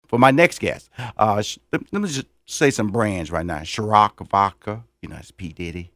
for my next guest. Let me just say some brands right now. Ciroc Vodka, it's P. Diddy.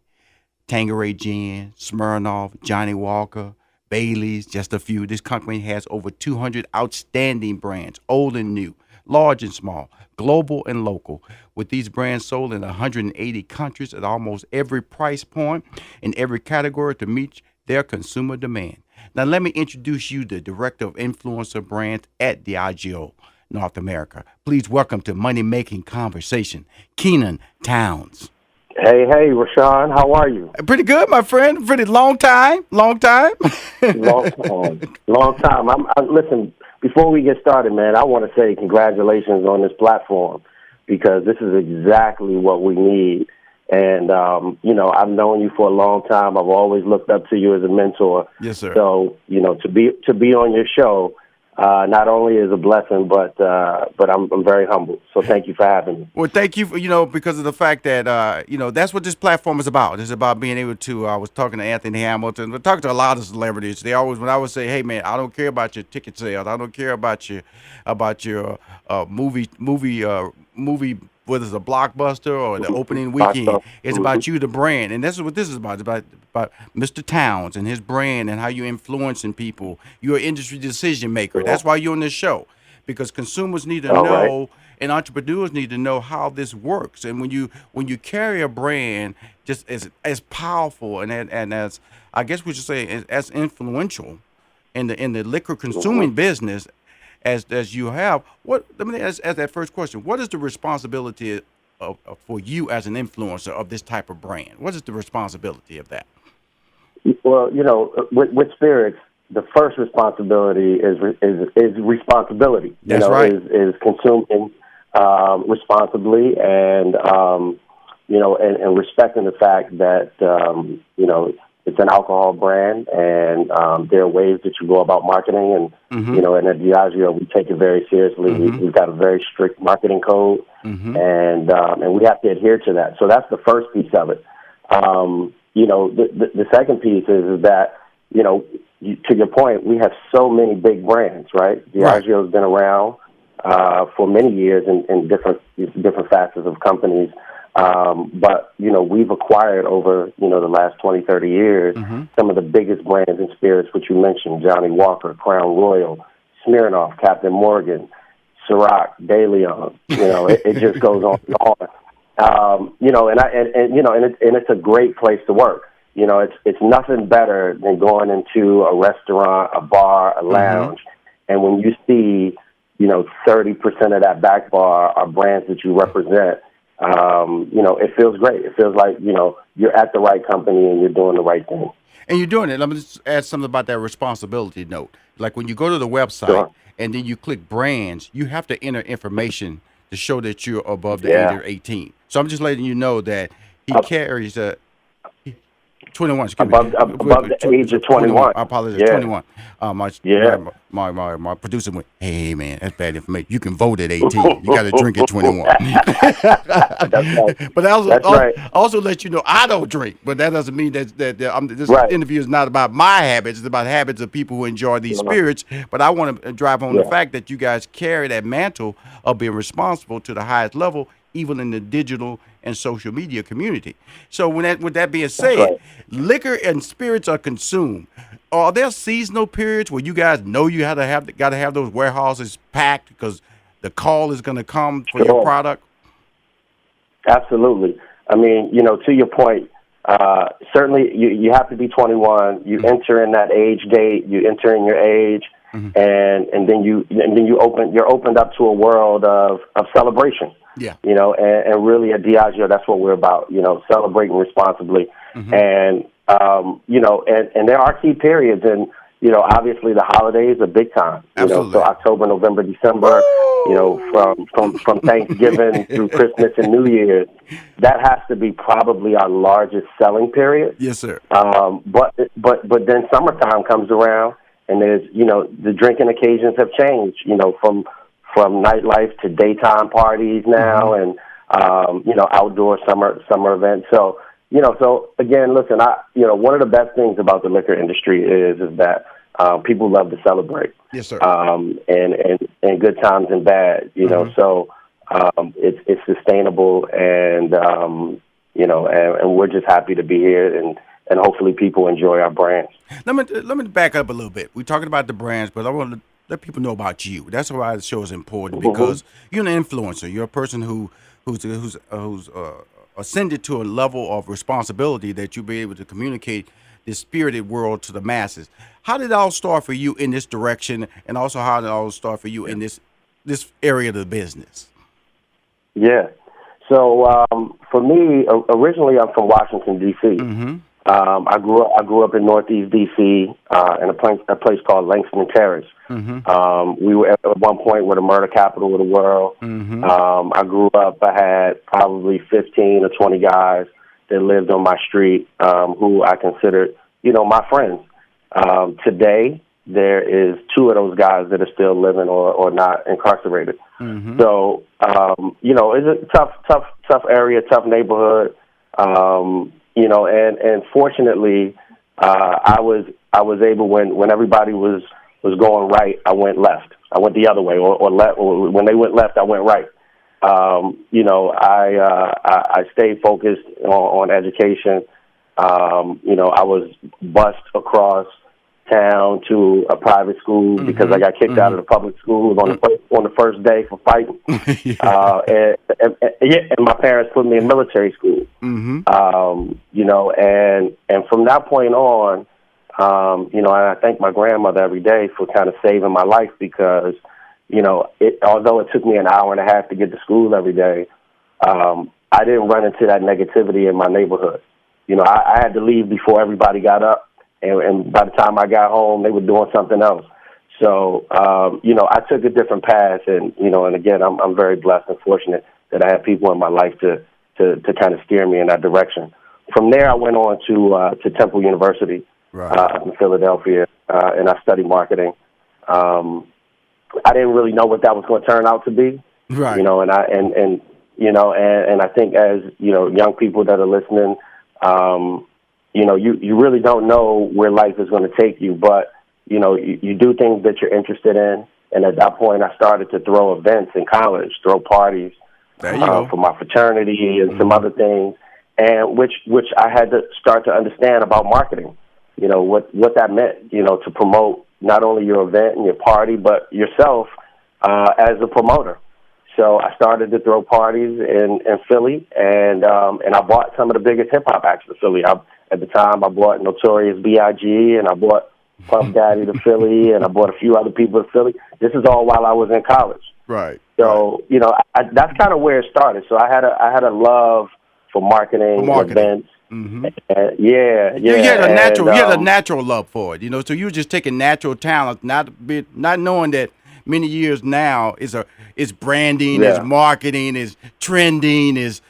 Tanqueray Gin, Smirnoff, Johnny Walker, Bailey's, just a few. This company has over 200 outstanding brands, old and new, large and small, global and local, with these brands sold in 180 countries at almost every price point in every category to meet their consumer demand. Now, let me introduce you the Director of Influencer Brands at Diageo North America. Please welcome to Money Making Conversation, Keenan Towns. Hey, Rushion, how are you? Pretty good, my friend. Pretty long time. Long time. Listen, before we get started, man, I want to say congratulations on this platform because this is exactly what we need. And, I've known you for a long time. I've always looked up to you as a mentor. Yes, sir. So, to be on your show, not only is a blessing, but I'm very humble. So thank you for having me. Well, thank you for, because of the fact that, that's what this platform is about. It's about being able to, I was talking to Anthony Hamilton, we're talking to a lot of celebrities. They always, when I would say, hey man, I don't care about your ticket sales. I don't care about your movie, whether it's a blockbuster or the opening weekend. It's about you, the brand. And that's what this is about. It's about Mr. Towns and his brand and how you're influencing people. You're an industry decision maker. That's why you're on this show, because consumers need to know and entrepreneurs need to know how this works. And when you carry a brand just as powerful and as, I guess we should say, as influential in the liquor consuming business as you have, let me ask that first question. What is the responsibility for you as an influencer of this type of brand? What is the responsibility of that? Well, with spirits, the first responsibility is responsibility. That's right. Is consuming responsibly and and respecting the fact that it's an alcohol brand, and there are ways that you go about marketing, and and at Diageo we take it very seriously. We've got a very strict marketing code, and we have to adhere to that. So that's the first piece of it. The second piece is that to your point, we have so many big brands, right? Diageo's been around for many years in different facets of companies. But we've acquired over, the last 20, 30 years, some of the biggest brands in spirits, which you mentioned, Johnny Walker, Crown Royal, Smirnoff, Captain Morgan, Ciroc, De Leon, it just goes on and on. And it's a great place to work. It's nothing better than going into a restaurant, a bar, a lounge, and when you see, 30% of that back bar are brands that you represent. It feels great. It feels like, you're at the right company and you're doing the right thing. And you're doing it. Let me just add something about that responsibility note. Like when you go to the website and then you click brands, you have to enter information to show that you're above the age of 18. So I'm just letting you know that he carries 21. Above the age of 21. I apologize. 21. My producer went, hey man, that's bad information. You can vote at 18. You got to drink at 21. That's right. But also let you know I don't drink. But that doesn't mean that this interview is not about my habits. It's about habits of people who enjoy these spirits. But I want to drive home the fact that you guys carry that mantle of being responsible to the highest level, even in the digital and social media community. So with that being said, liquor and spirits are consumed. Are there seasonal periods where you guys know you got to have those warehouses packed because the call is going to come for your product? Absolutely. I mean, to your point, certainly you have to be 21. You enter in that age gate. You enter in your age, and then you're opened up to a world of celebration. Yeah. And really at Diageo, that's what we're about, celebrating responsibly. And, and there are key periods, and, obviously the holidays are big time, so October, November, December, from Thanksgiving through Christmas and New Year's, that has to be probably our largest selling period. Yes, sir. But then summertime comes around, and there's, the drinking occasions have changed, from nightlife to daytime parties now, and outdoor summer events. So so again, listen, one of the best things about the liquor industry is that people love to celebrate, Yes, sir. And good times and bad, you know. So it's sustainable, and and we're just happy to be here, and hopefully people enjoy our brands. Let me back up a little bit. We're talking about the brands, but I want to let people know about you. That's why the show is important Hmm. because you're an influencer. You're a person who's ascended to a level of responsibility that you'll be able to communicate this spirited world to the masses. How did it all start for you in this direction, and also how did it all start for you in this area of the business? Yeah. So for me, originally I'm from Washington D.C. Mm-hmm. I grew up in Northeast D.C. In a place called Langston Terrace. Mm-hmm. We were at one point were the murder capital of the world. Mm-hmm. I grew up. I had probably 15 or 20 guys that lived on my street who I considered, my friends. Today, there is two of those guys that are still living or not incarcerated. Mm-hmm. So, it's a tough area, tough neighborhood. And fortunately, I was able when everybody was going right, I went left. I went the other way, or left. Or when they went left, I went right. I stayed focused on education. I was bused across town to a private school because I got kicked out of the public school on the first day for fighting. And my parents put me in military school. Mm-hmm. And from that point on, and I thank my grandmother every day for kind of saving my life because, although it took me an hour and a half to get to school every day, I didn't run into that negativity in my neighborhood. I had to leave before everybody got up. And by the time I got home, they were doing something else. So, I took a different path, and again, I'm very blessed and fortunate that I had people in my life to kind of steer me in that direction. From there, I went on to Temple University in Philadelphia, and I studied marketing. I didn't really know what that was going to turn out to be, Right. And I think as young people that are listening. You really don't know where life is going to take you, but, you do things that you're interested in. And at that point, I started to throw events in college, throw parties for my fraternity and some other things, and which I had to start to understand about marketing, what that meant, to promote not only your event and your party, but yourself as a promoter. So I started to throw parties in Philly, and I bought some of the biggest hip-hop acts in Philly. At the time, I bought Notorious B.I.G., and I bought Puff Daddy to Philly, and I bought a few other people to Philly. This is all while I was in college. Right. So, that's kind of where it started. So I had a love for marketing. Events. Mm-hmm. You had a natural love for it, so you were just taking natural talent, not knowing that many years now is branding, is marketing, is trending, is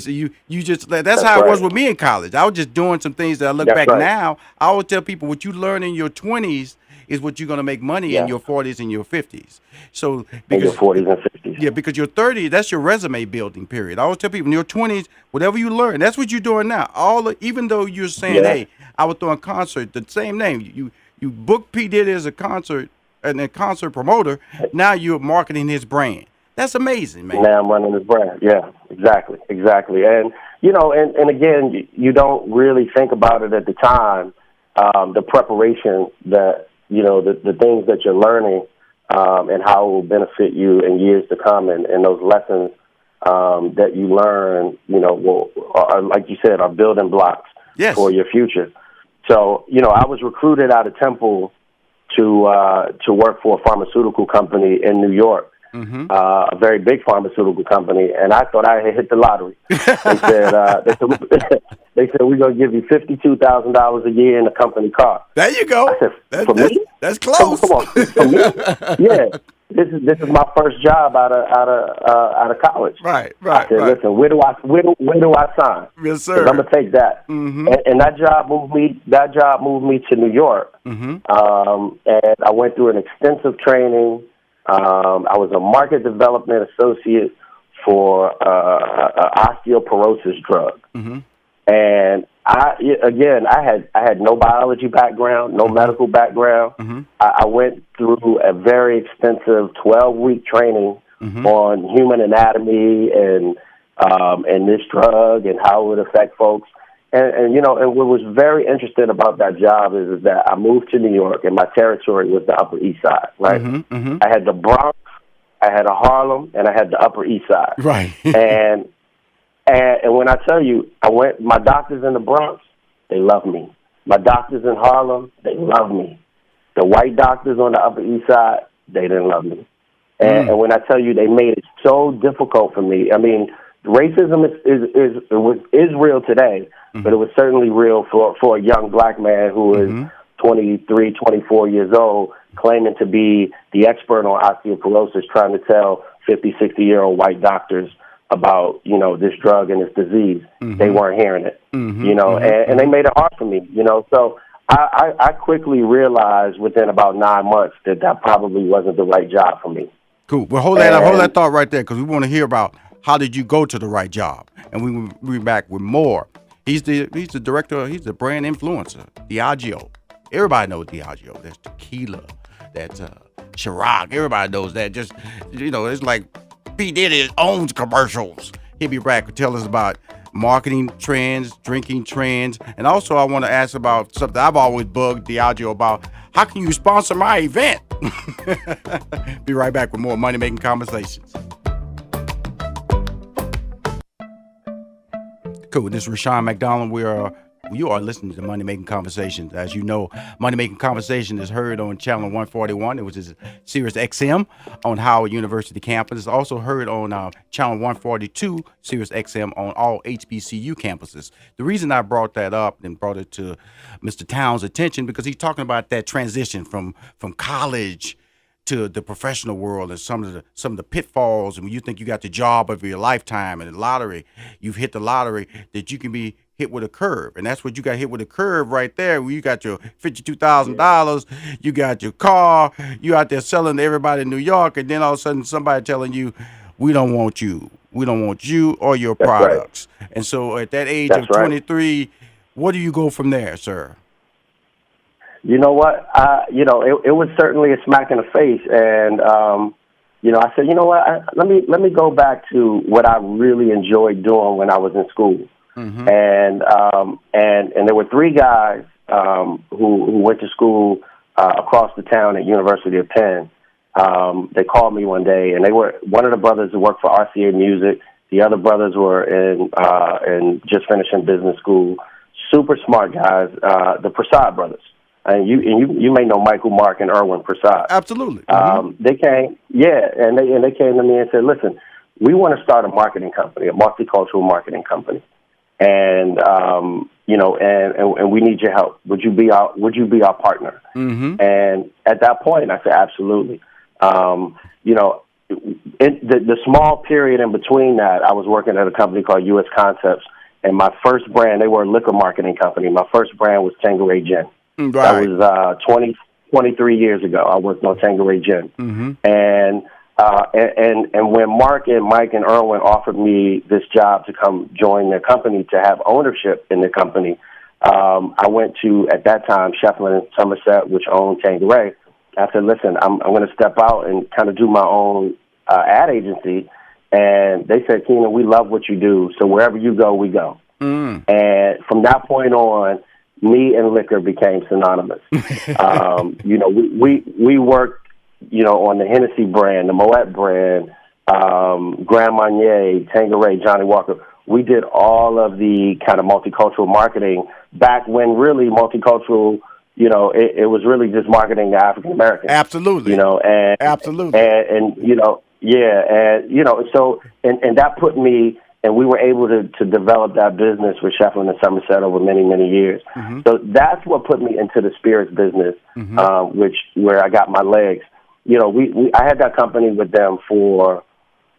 you just that's how it was with me in college. I was just doing some things that I look back now. I always tell people what you learn in your 20s is what you're going to make money in your 40s and your 50s. So because in your 40s and 50s. Yeah, because your 30s, that's your resume building period. I always tell people in your 20s, whatever you learn, that's what you're doing now. Even though you're saying, hey, I was throwing concert, the same name. You booked P. Diddy as a concert and a concert promoter. Now you're marketing his brand. That's amazing, man. Now I'm running his brand. Yeah, exactly. And, and again, you don't really think about it at the time, the preparation that, the things that you're learning and how it will benefit you in years to come, and those lessons that you learn, are, like you said, are building blocks for your future. So, I was recruited out of Temple to work for a pharmaceutical company in New York, a very big pharmaceutical company, and I thought I had hit the lottery. They said we're going to give you $52,000 a year in a company car. There you go. I said, for me? That's close. Come on, for me? Yeah. This is my first job out of college. Right. I said, listen, where do I sign? Yes, sir. 'Cause I'm gonna take that. And that job moved me to New York. And I went through an extensive training. I was a market development associate for osteoporosis drug. And I had no biology background, no medical background. Mm-hmm. I went through a very extensive 12-week training on human anatomy and this drug and how it would affect folks. And what was very interesting about that job is that I moved to New York, and my territory was the Upper East Side, right? Mm-hmm. Mm-hmm. I had the Bronx, I had a Harlem, and I had the Upper East Side. Right. and when I tell you, my doctors in the Bronx, they love me. My doctors in Harlem, they love me. The white doctors on the Upper East Side, they didn't love me. And when I tell you, they made it so difficult for me. I mean, racism is real today, but it was certainly real for a young black man who is 23, 24 years old, claiming to be the expert on osteoporosis, trying to tell 50, 60-year-old white doctors about, this drug and this disease. They weren't hearing it, and they made it hard for me, So I quickly realized within about 9 months that probably wasn't the right job for me. Cool. Well, hold that thought right there, because we want to hear about how did you go to the right job, and we'll be back with more. He's the director. He's the brand influencer. Diageo. Everybody knows Diageo. That's tequila. That's Ciroc. Everybody knows that. Just it's like P. Diddy owns commercials. He'll be back to tell us about marketing trends, drinking trends, and also I want to ask about something I've always bugged Diageo about. How can you sponsor my event? Be right back with more Money Making Conversations. Cool. This is Rushion McDonald. You are listening to Money Making Conversations. As you know, Money Making Conversation is heard on Channel 141, which is Sirius XM on Howard University campus. It's also heard on Channel 142, Sirius XM on all HBCU campuses. The reason I brought that up and brought it to Mr. Towns' attention because he's talking about that transition from college to the professional world and some of the pitfalls. And when you think you got the job of your lifetime and the lottery, you've hit the lottery, that you can be hit with a curve. And that's what you got hit with a curve right there, where you got your $52,000, you got your car, you out there selling to everybody in New York, and then all of a sudden somebody telling you, we don't want you or your products. Right. And so at that age of 23, where do you go from there, sir? You know what? It was certainly a smack in the face, and I said, let me go back to what I really enjoyed doing when I was in school, and there were 3 guys who went to school across the town at University of Penn. They called me one day, and one of the brothers who worked for RCA Music. The other brothers were in just finishing business school. Super smart guys, the Prasad brothers. And you may know Michael, Mark, and Erwin Prasad. Absolutely. They came, and they came to me and said, "Listen, we want to start a marketing company, a multicultural marketing company, and and we need your help. Would you be our partner?" And at that point, I said, "Absolutely." The small period in between that, I was working at a company called U.S. Concepts, and my first brand, they were a liquor marketing company. My first brand was Tanqueray Gin. Right. That was 23 years ago. I worked on Tanqueray Gin. And when Mark and Mike and Erwin offered me this job to come join their company, to have ownership in the company, I went to, at that time, Shefflin and Somerset, which owned Tanqueray. I said, listen, I'm going to step out and kind of do my own ad agency. And they said, Keenan, we love what you do, so wherever you go, we go. And from that point on, me and liquor became synonymous. We worked, on the Hennessy brand, the Moet brand, Grand Marnier, Tanqueray, Johnny Walker. We did all of the kind of multicultural marketing back when really multicultural, it was really just marketing to African Americans. Absolutely. Absolutely. And that put me. And we were able to develop that business with Shefflin and Somerset over many, many years. So that's what put me into the spirits business, where I got my legs. I had that company with them for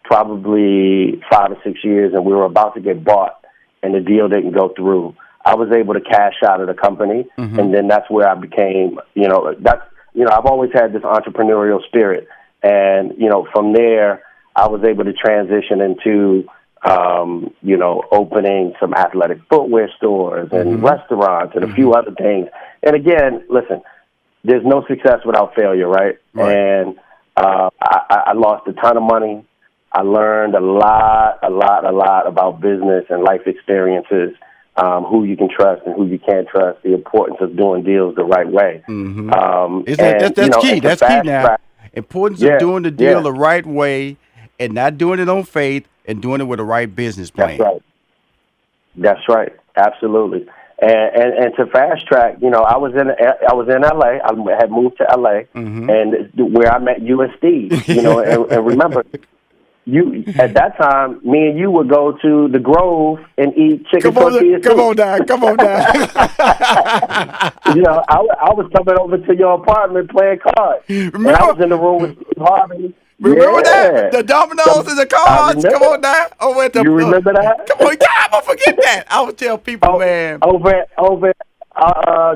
probably 5 or 6 years, and we were about to get bought, and the deal didn't go through. I was able to cash out of the company, and then that's where I became, I've always had this entrepreneurial spirit. And, from there, I was able to transition into opening some athletic footwear stores and restaurants and a few other things. And again, listen, there's no success without failure, right? And I lost a ton of money. I learned a lot about business and life experiences, who you can trust and who you can't trust, the importance of doing deals the right way. That's key. That's key now. Importance of doing the deal the right way and not doing it on faith and doing it with the right business plan. That's right. Absolutely. And to fast track, I was in LA. I had moved to LA, and where I met you and Steve. And remember, you at that time, me and you would go to the Grove and eat chicken tortillas. Come on down. I was coming over to your apartment playing cards. Remember? And I was in the room with Steve Harvey. Remember that? The dominoes and the cards. Come on now. You remember that? Come on, I'm gonna forget that. I would tell people, man. Over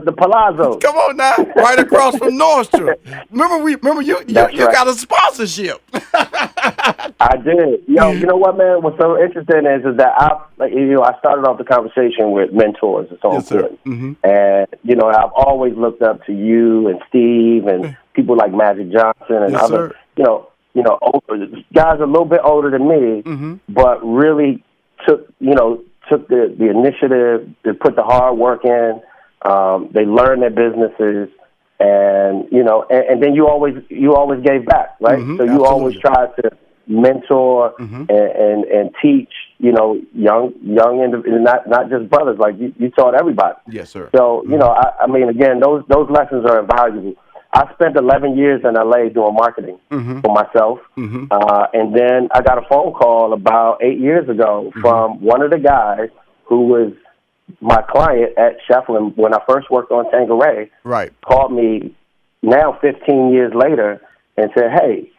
the Palazzo. Come on now, right across from Nordstrom. Remember you got a sponsorship. I did. You know what, man? What's so interesting is that I started off the conversation with mentors. It's so important. And I've always looked up to you and Steve and people like Magic Johnson and other. Guys a little bit older than me, but really took the initiative to put the hard work in. They learned their businesses, and then you always gave back, right? So you always tried to mentor and teach, young not just brothers, like you taught everybody. Yes, sir. So I mean, again, those lessons are invaluable. I spent 11 years in LA doing marketing for myself. And then I got a phone call about 8 years ago from one of the guys who was my client at Shefflin when I first worked on Tanqueray. Right. Called me now 15 years later and said, "Hey,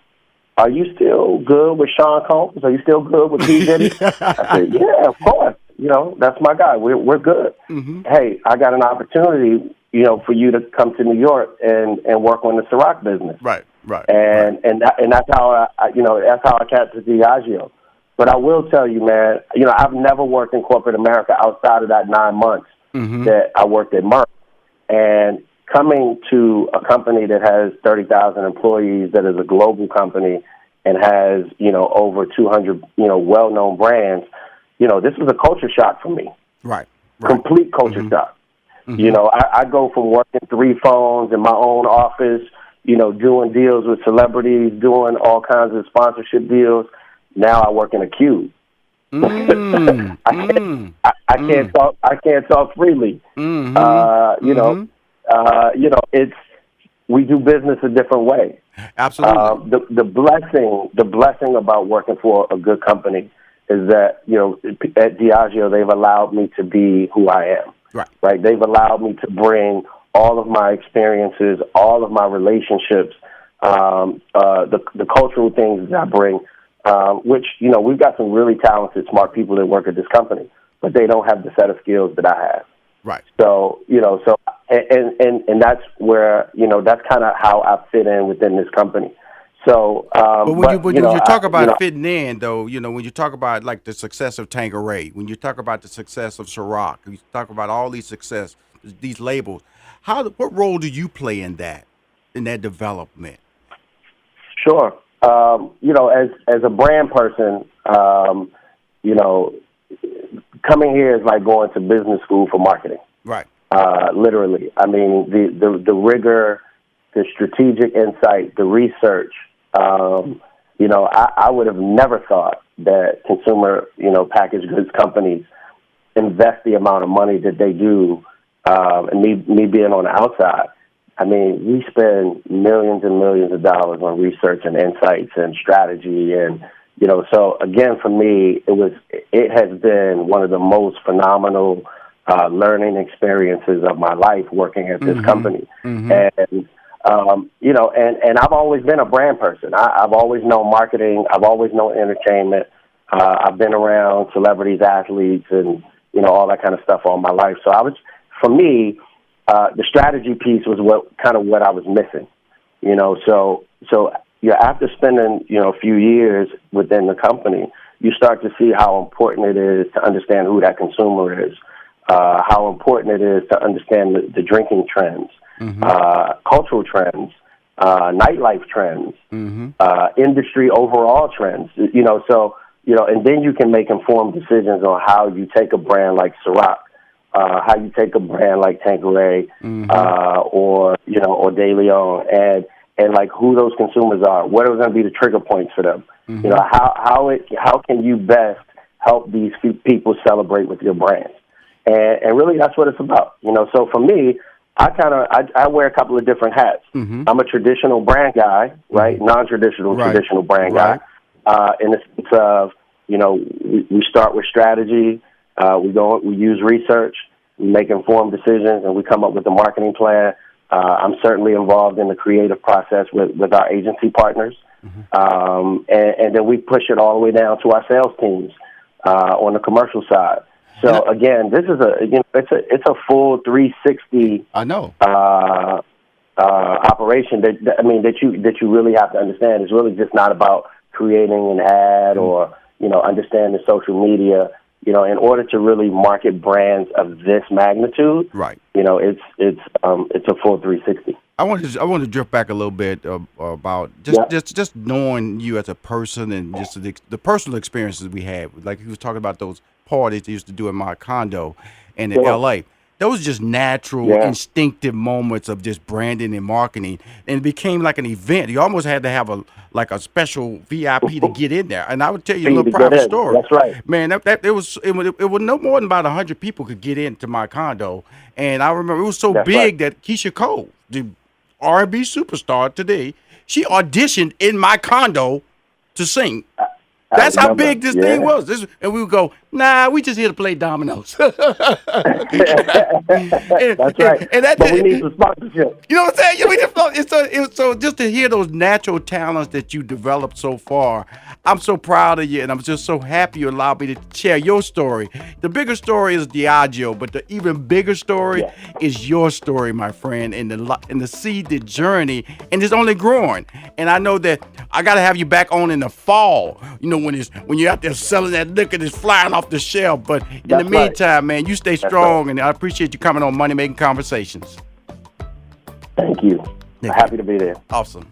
are you still good with Sean Combs? Are you still good with P. Diddy?" I said, "Yeah, of course. That's my guy. We're good. Hey, I got an opportunity, for you to come to New York and work on the Ciroc business." Right. And that's how that's how I captured Diageo. But I will tell you, man, I've never worked in corporate America outside of that 9 months that I worked at Merck. And coming to a company that has 30,000 employees, that is a global company and has, over 200, well-known brands, this was a culture shock for me. Right. Complete culture shock. I go from working 3 phones in my own office, doing deals with celebrities, doing all kinds of sponsorship deals. Now I work in a cube. I can't talk. I can't talk freely. It's we do business a different way. Absolutely. The blessing about working for a good company is that at Diageo they've allowed me to be who I am. Right. They've allowed me to bring all of my experiences, all of my relationships, the cultural things that I bring. Which, we've got some really talented, smart people that work at this company, but they don't have the set of skills that I have. Right. So, and that's where, that's kind of how I fit in within this company. So, but when you talk about fitting in, though, when you talk about like the success of Tanqueray, when you talk about the success of Ciroc, when you talk about all these these labels, what role do you play in that development? Sure. As a brand person, coming here is like going to business school for marketing. Right. Literally. I mean, the rigor, the strategic insight, the research. I would have never thought that consumer, packaged goods companies invest the amount of money that they do. And me being on the outside, I mean, we spend millions and millions of dollars on research and insights and strategy. And, so again, for me, it has been one of the most phenomenal learning experiences of my life working at this company. And, and I've always been a brand person. I've always known marketing. I've always known entertainment. I've been around celebrities, athletes, and, all that kind of stuff all my life. So for me, the strategy piece was what I was missing, So after spending, a few years within the company, you start to see how important it is to understand who that consumer is, how important it is to understand the drinking trends, cultural trends, nightlife trends, industry overall trends, and then you can make informed decisions on how you take a brand like Ciroc, how you take a brand like Tanqueray, or De Leon, and like who those consumers are, what are going to be the trigger points for them, how can you best help these people celebrate with your brand, and really that's what it's about, So for me, I wear a couple of different hats. I'm a traditional brand guy, right? Non-traditional, traditional brand guy. In the sense of, we start with strategy, we use research, we make informed decisions, and we come up with a marketing plan. I'm certainly involved in the creative process with our agency partners, and then we push it all the way down to our sales teams on the commercial side. So again, this is it's a full 360. I know. Operation that you really have to understand. It's really just not about creating an ad or understanding social media. In order to really market brands of this magnitude, right? It's a full 360. I want to drift back a little bit about just knowing you as a person and just the personal experiences we had. Like he was talking about those parties they used to do in my condo and in L.A. Those are just natural, instinctive moments of just branding and marketing, and it became like an event. You almost had to have a special VIP to get in there. And I would tell you a little private story. That's right, man. It was no more than about 100 people could get into my condo, and I remember it was so big that Keisha Cole, the R&B superstar today, she auditioned in my condo to sing. That's how big this thing was. And we would go, nah, we just here to play dominoes. That's right. But we need some sponsorship. You know what I'm saying? So just to hear those natural talents that you developed so far, I'm so proud of you, and I'm just so happy you allowed me to share your story. The bigger story is Diageo, but the even bigger story is your story, my friend, and the seed, the journey, and it's only growing. And I know that I got to have you back on in the fall, when you're out there selling that liquor that's flying off the shelf. But in the meantime, man, you stay strong, and I appreciate you coming on Money Making Conversations. Thank you. Happy to be there. Awesome.